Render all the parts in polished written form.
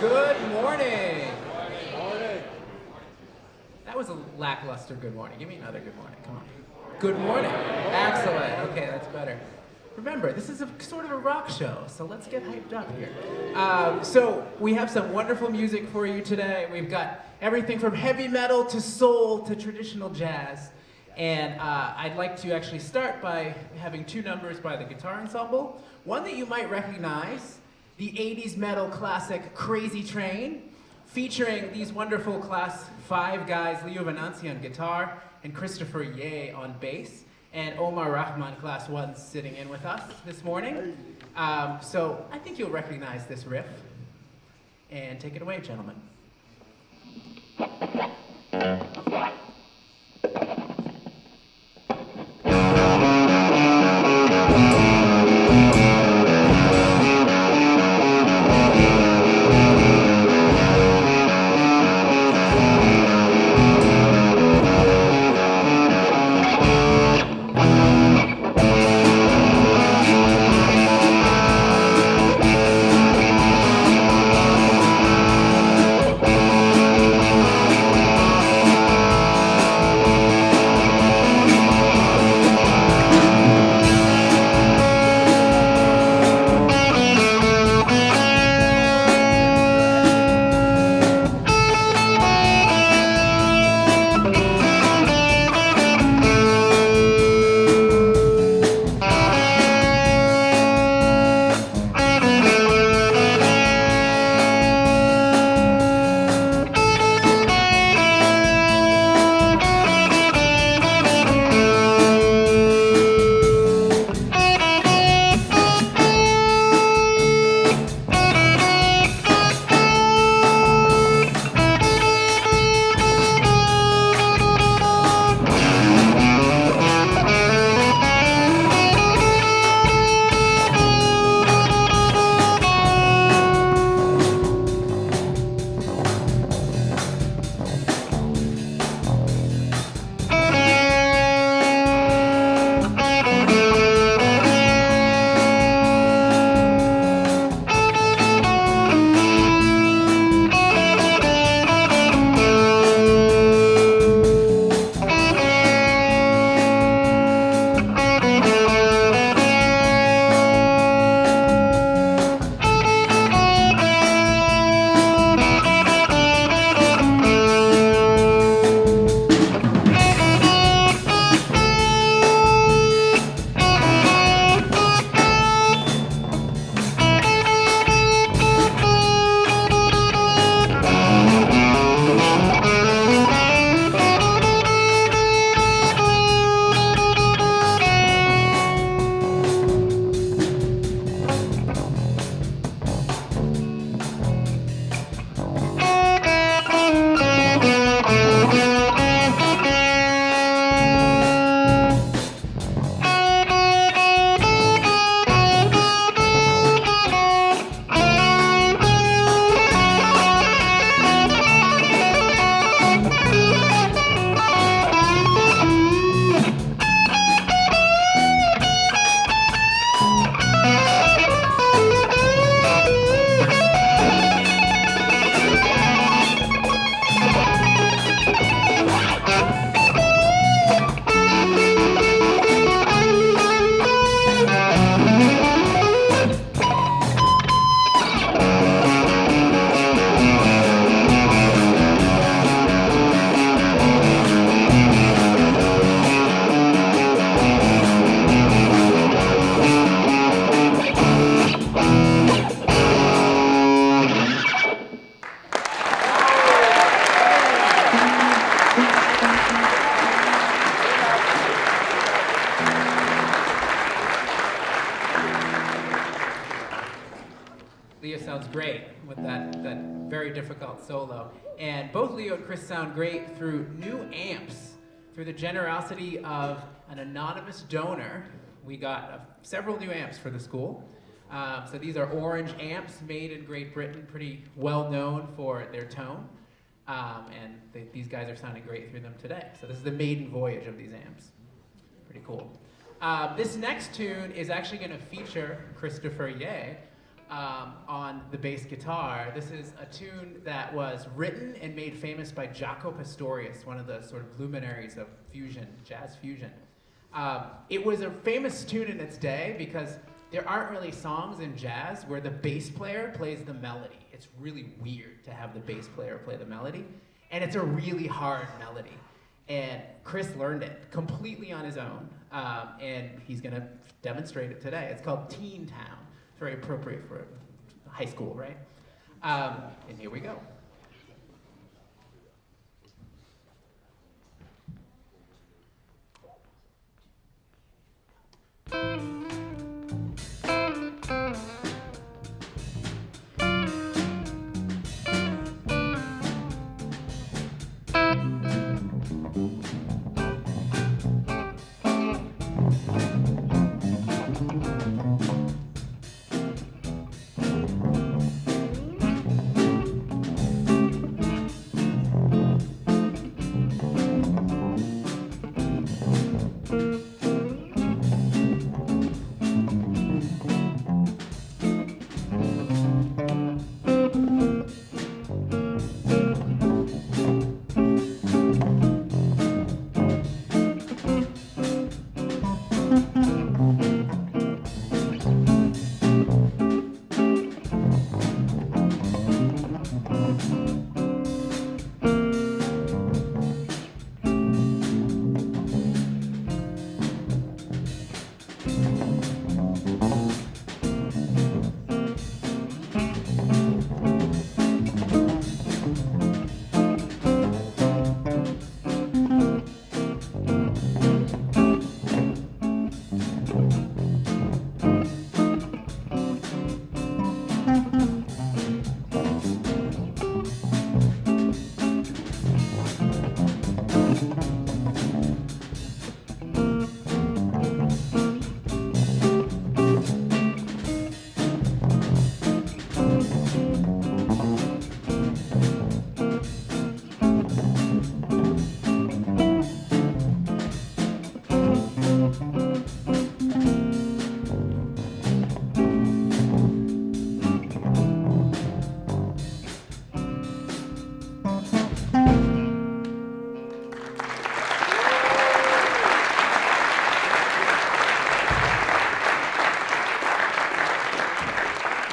Good morning. That was a lackluster good morning. Give me another good morning. Come on. Good morning. Excellent. Okay, that's better. Remember, this is a sort of a rock show, so let's get hyped up here. So we have some wonderful music for you today. We've got everything from heavy metal to soul to traditional jazz. And I'd like to actually start by having two numbers by the Guitar Ensemble. One that you might recognize, the 80s metal classic Crazy Train, featuring these wonderful Class 5 guys, Leo Venanzi on guitar and Christopher Ye on bass, and Omar Rahman, Class 1, sitting in with us this morning. So I think you'll recognize this riff. And take it away, gentlemen. Leo sounds great with that very difficult solo. And both Leo and Chris sound great through new amps. Through the generosity of an anonymous donor, we got several new amps for the school. So these are Orange amps made in Great Britain, pretty well known for their tone. And these guys are sounding great through them today. So this is the maiden voyage of these amps. Pretty cool. This next tune is actually going to feature Christopher Ye on on the bass guitar. This is a tune that was written and made famous by Jaco Pastorius, one of the sort of luminaries of fusion, jazz fusion. It was a famous tune in its day because there aren't really songs in jazz where the bass player plays the melody. It's really weird to have the bass player play the melody, and it's a really hard melody. And Chris learned it completely on his own, and he's gonna demonstrate it today. It's called Teen Town. It's very appropriate for high school, right? And here we go.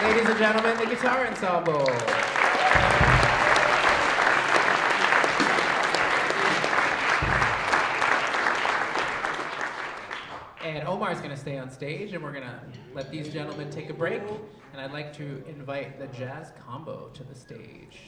Ladies and gentlemen, the Guitar Ensemble. And Omar's going to stay on stage, and we're going to let these gentlemen take a break. And I'd like to invite the Jazz Combo to the stage.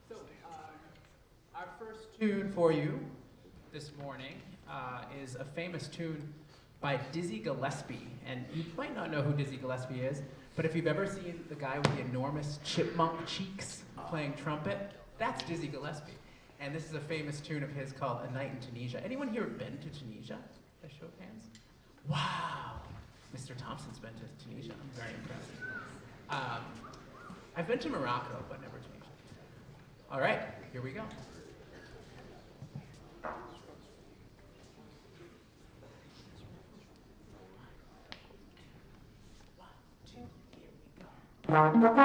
So, our first tune for you this morning is a famous tune by Dizzy Gillespie. And you might not know who Dizzy Gillespie is, but if you've ever seen the guy with the enormous chipmunk cheeks playing trumpet, that's Dizzy Gillespie. And this is a famous tune of his called A Night in Tunisia. Anyone here been to Tunisia? A show of hands? Wow! Mr. Thompson's been to Tunisia. I'm very impressed. I've been to Morocco, but never Tunisia. All right, here we go. One, two, here we go.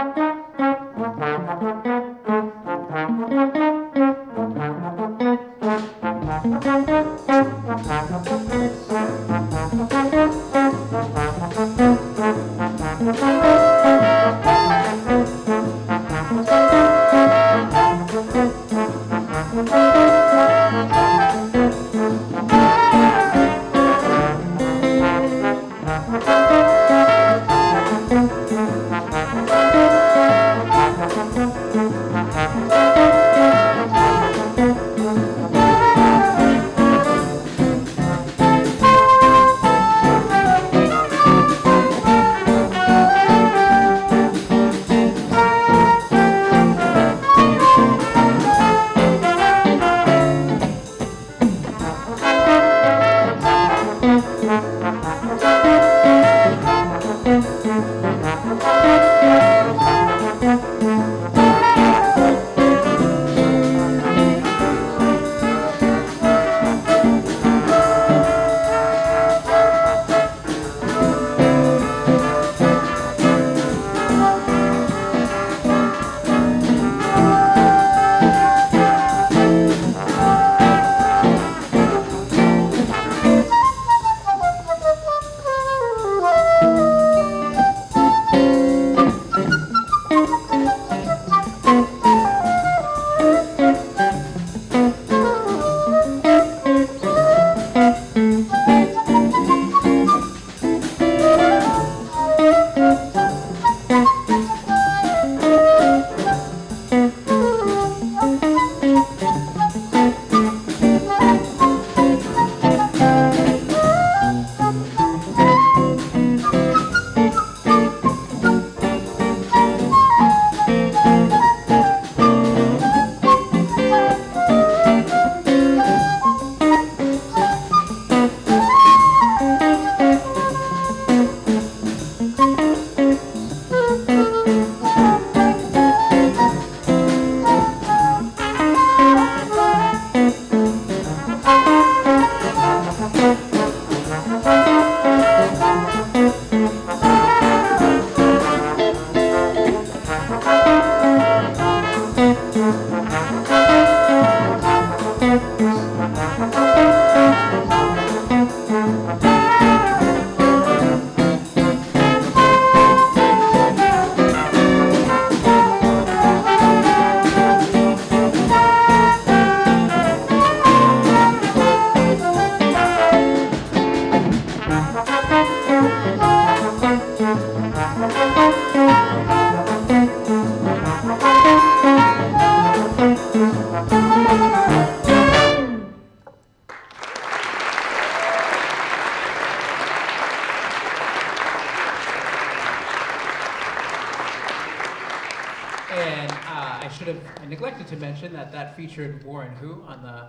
I neglected to mention that featured Warren Hu on the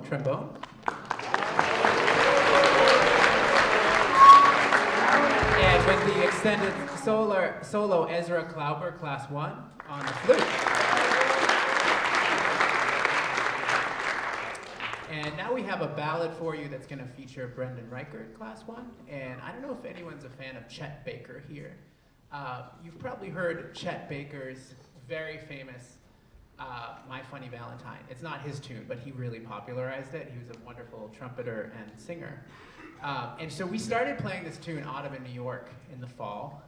trombone. And with the extended solo Ezra Klauber, Class 1, on the flute. And now we have a ballad for you that's going to feature Brendan Reichert, Class 1. And I don't know if anyone's a fan of Chet Baker here. You've probably heard Chet Baker's very famous My Funny Valentine. It's not his tune, but he really popularized it. He was a wonderful trumpeter and singer. And so we started playing this tune, Autumn in New York, in the fall.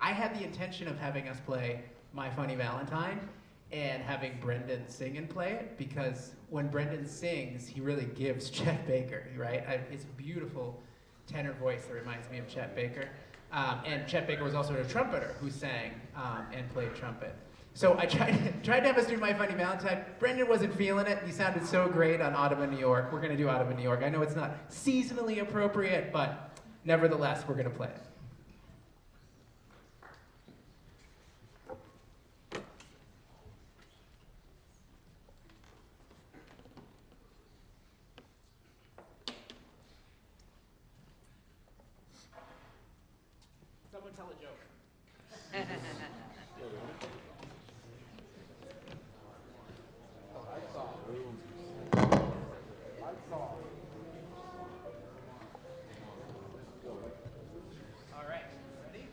I had the intention of having us play My Funny Valentine and having Brendan sing and play it, because when Brendan sings, he really gives Chet Baker, right? It's a beautiful tenor voice that reminds me of Chet Baker. And Chet Baker was also a trumpeter who sang and played trumpet. So I tried to have us do My Funny Valentine. Brendan wasn't feeling it. He sounded so great on Autumn in New York. We're going to do Autumn in New York. I know it's not seasonally appropriate, but nevertheless, we're going to play it. Someone tell a joke. All right, ready?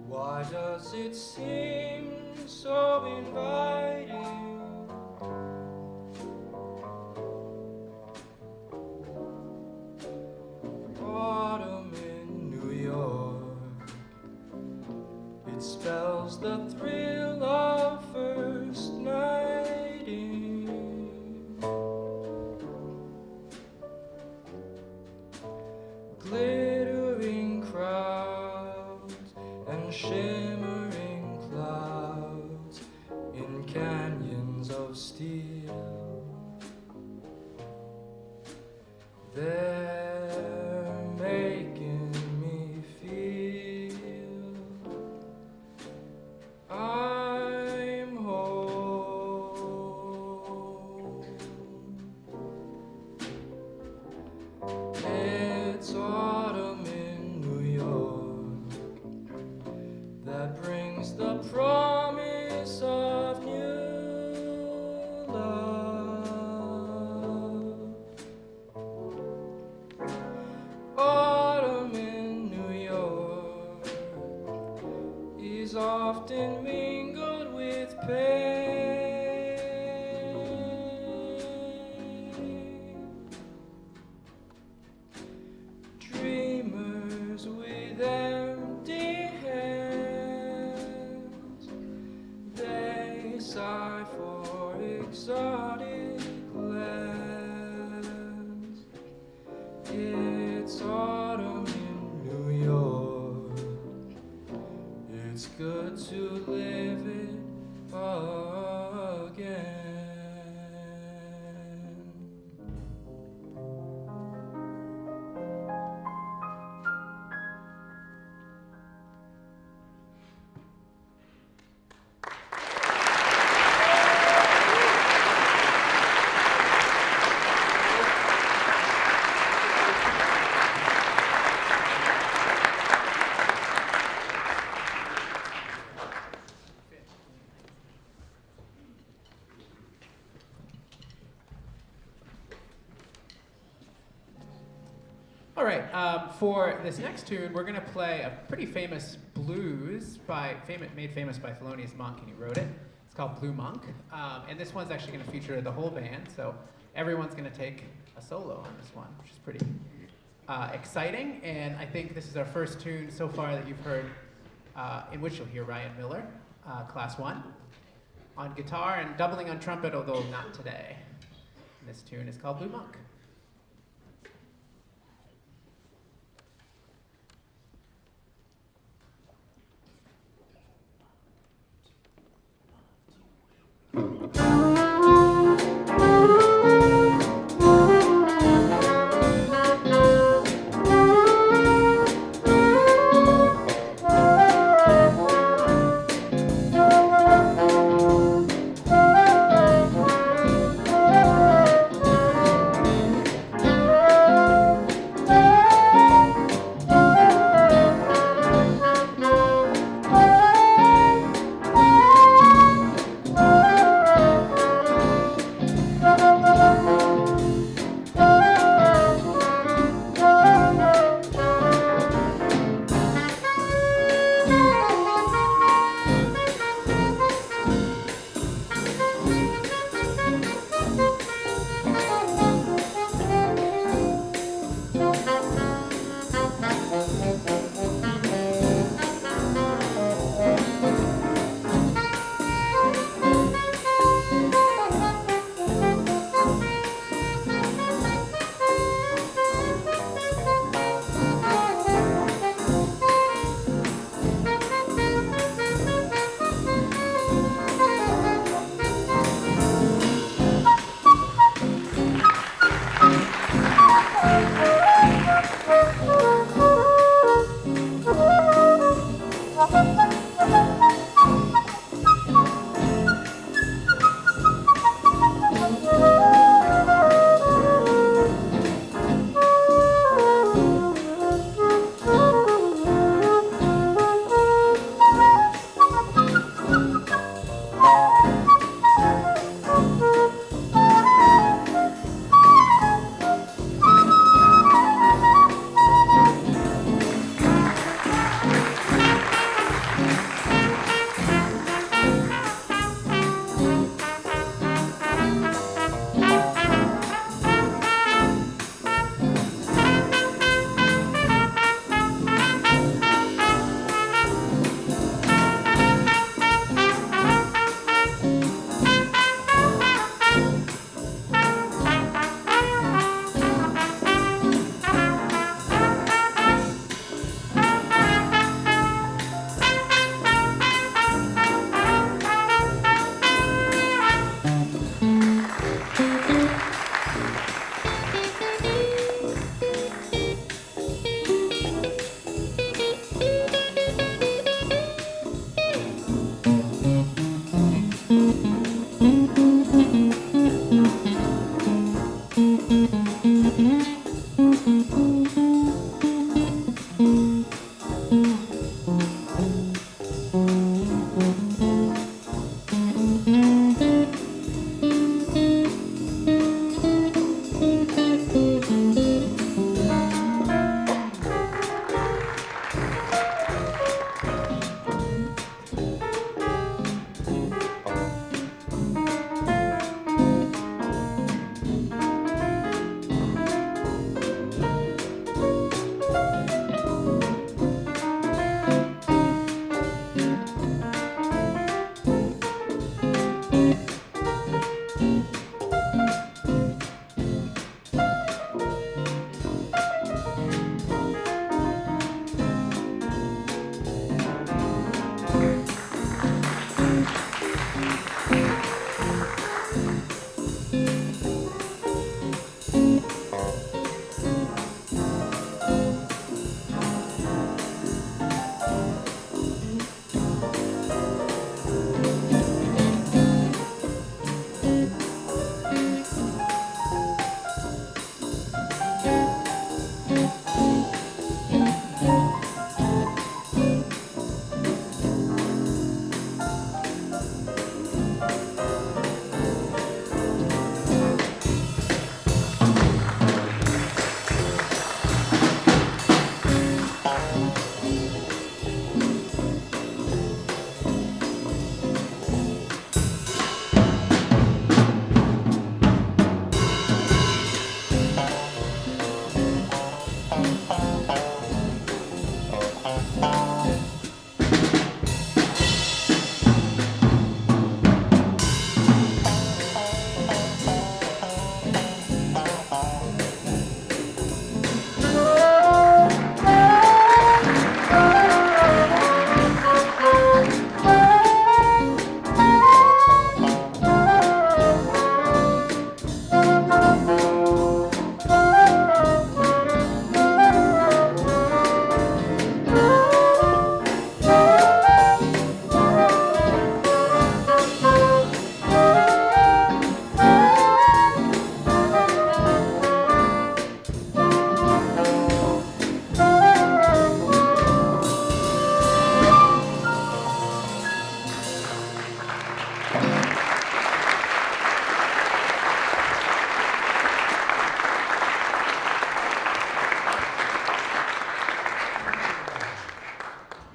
Why does it seem so inviting? Autumn in New York, it spells the thrill of first nighting. Glittering crowds and shimmering clouds in canyons of steel. They're making me feel I'm home. It's autumn in New York that brings the promise of new love. is often mingled with pain. Dreamers with empty hands, they sigh for exotic lands. It's autumn in New York. It's good to live it again. All right, for this next tune, we're going to play a pretty famous blues made famous by Thelonious Monk, and he wrote it. It's called Blue Monk, and this one's actually going to feature the whole band, so everyone's going to take a solo on this one, which is pretty exciting, and I think this is our first tune so far that you've heard in which you'll hear Ryan Miller, Class 1, on guitar and doubling on trumpet, although not today. And this tune is called Blue Monk.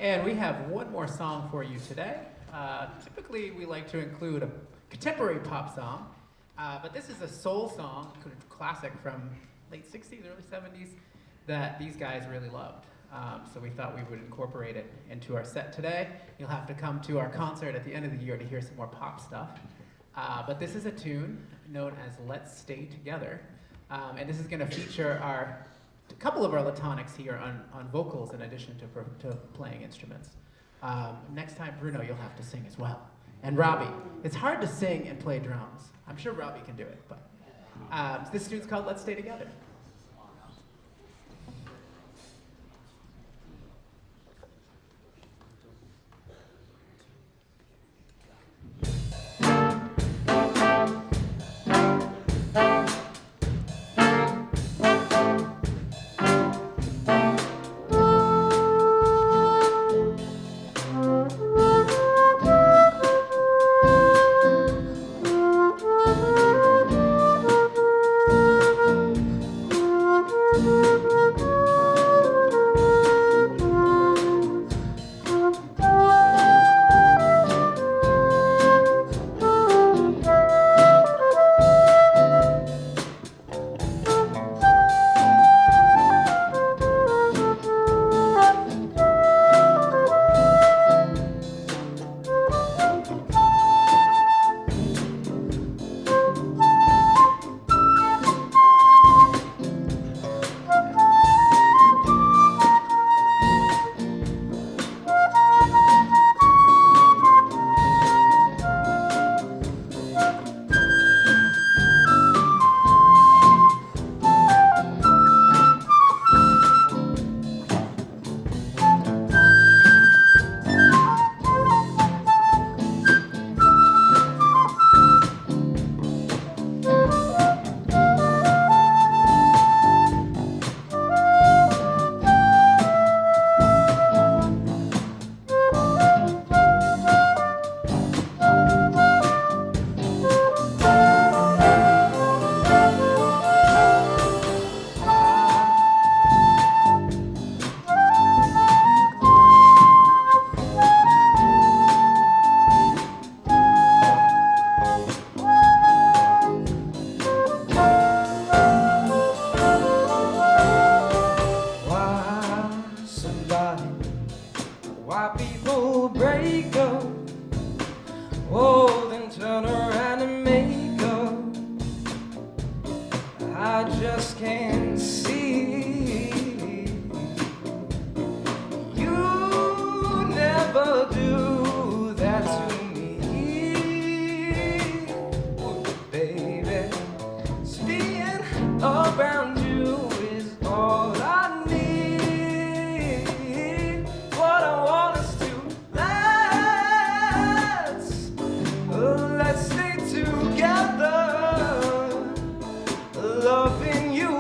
And we have one more song for you today. Typically, we like to include a contemporary pop song, but this is a soul song, classic from late 60s, early 70s, that these guys really loved. So we thought we would incorporate it into our set today. You'll have to come to our concert at the end of the year to hear some more pop stuff. But this is a tune known as Let's Stay Together. And this is going to feature a couple of our Latonics here on vocals in addition to playing instruments. Next time, Bruno, you'll have to sing as well. And Robbie. It's hard to sing and play drums. I'm sure Robbie can do it, but this tune's called Let's Stay Together. Why people break up, oh, then turn around and make up. I just can't see. You never do that to me, baby. Being around you is all I need. What I want us to let's stay together, loving you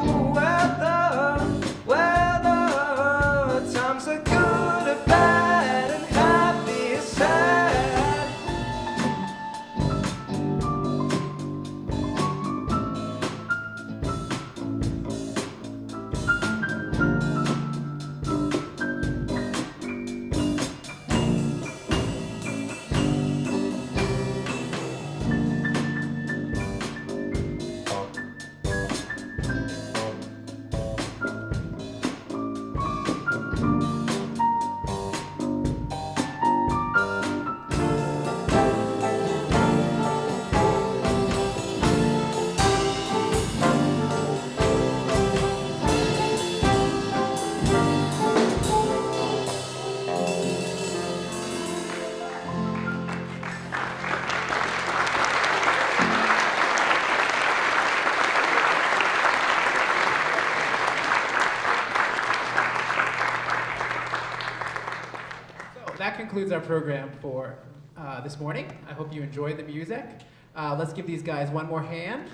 that concludes our program for this morning. I hope you enjoyed the music. Let's give these guys one more hand.